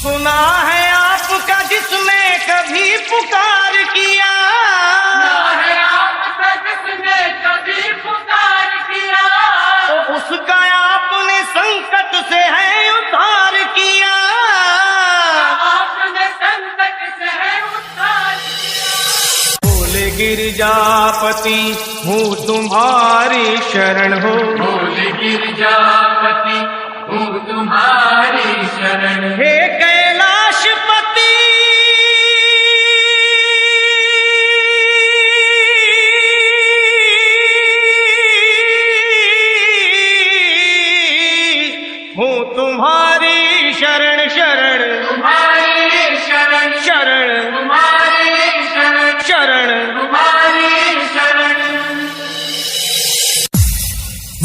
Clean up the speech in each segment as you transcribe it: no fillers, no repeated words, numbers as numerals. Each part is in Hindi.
सुना है आपका जिसने कभी पुकार किया, सुना है आपका जिसने कभी पुकार किया, तो उसका आपने संकट से है उद्धार किया। आपने संकट से है उद्धार किया। बोले गिरजापति हूँ तुम्हारी शरण हो, बोले गिरजापति हूँ तुम्हारी शरण। हे कैलाशपति हूँ तुम्हारी शरण शरण, तुम्हारी शरण शरण तुम्हारी शरण, शरण। तुम्हारी शरण।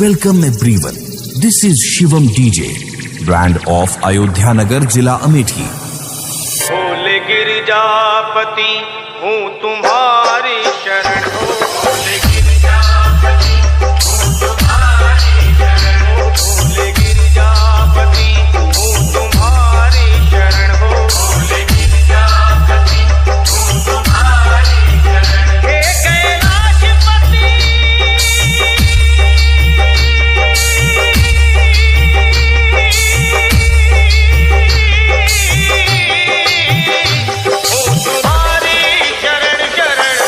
Welcome everyone. This is Shivam DJ, brand of Ayodhya Nagar, Jila Amethi. बोले गिरजापति हूँ तुम्हारी शरण हो, बोले गिरजापति हूँ तुम्हारी शरण हो, बोले गिरजापति हूँ तुम्हारी शरण हो, बोले गिरजापति हूँ तुम्हारी शरण। हे कैलाशपति तुम्हारी शरण शरण,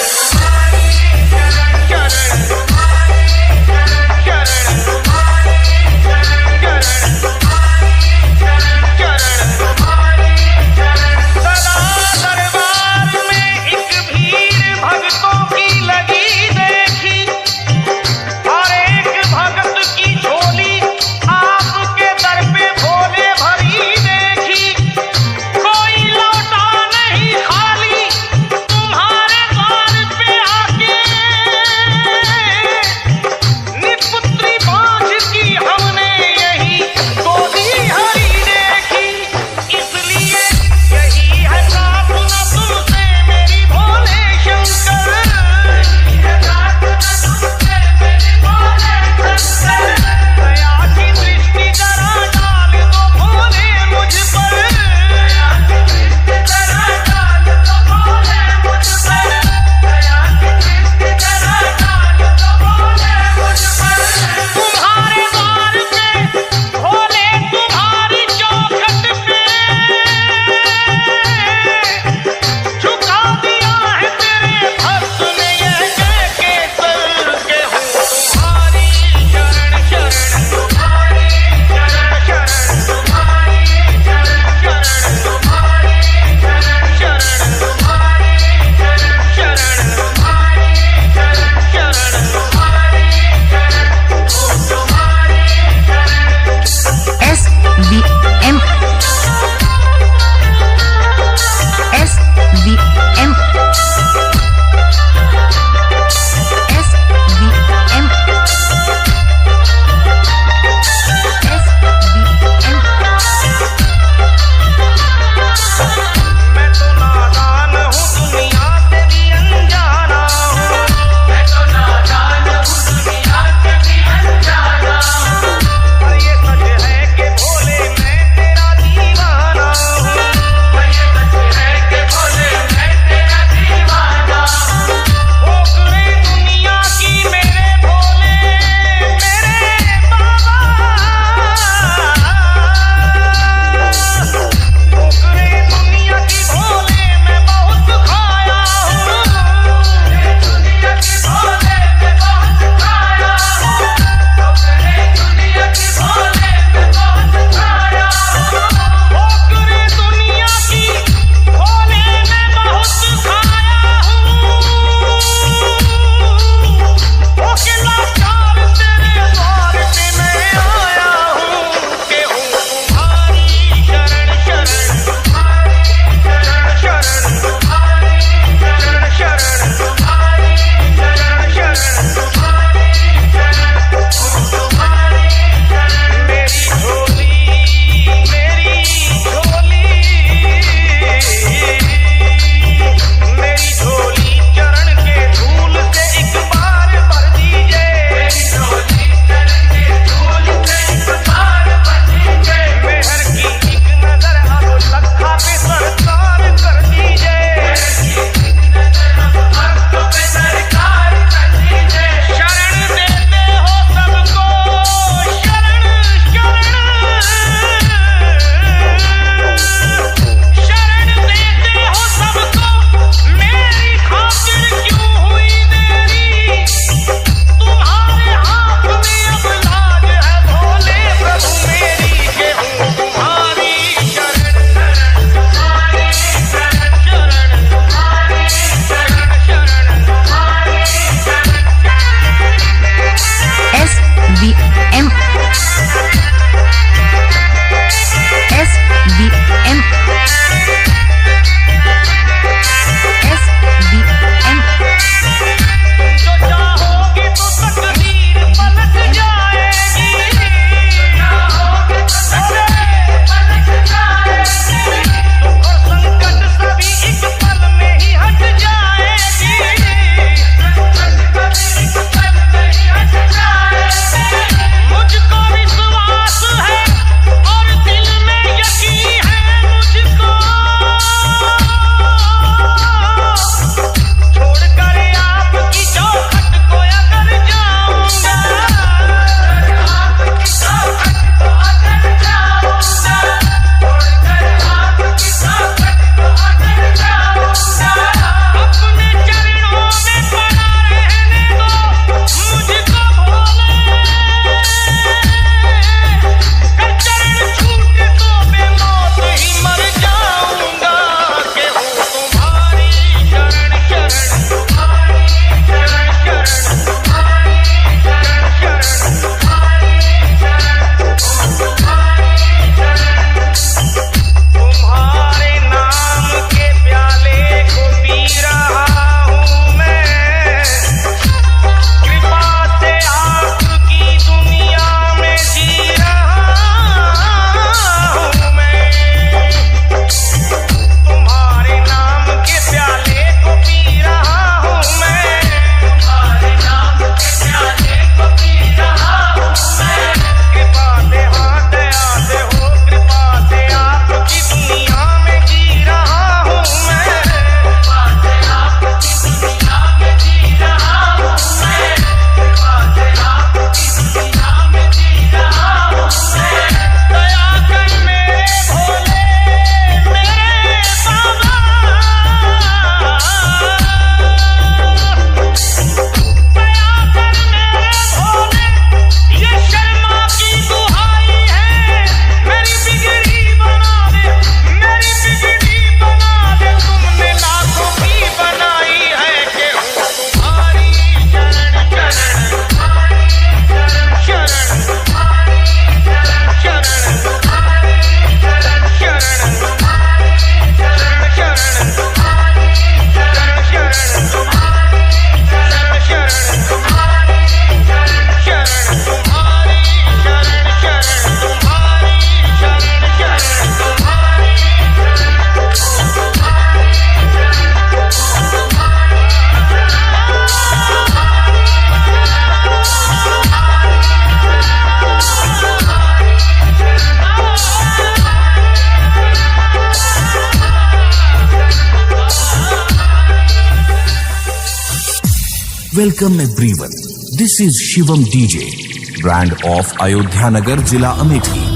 Welcome everyone. This is Shivam DJ, brand of Ayodhya Nagar, Zila Amethi.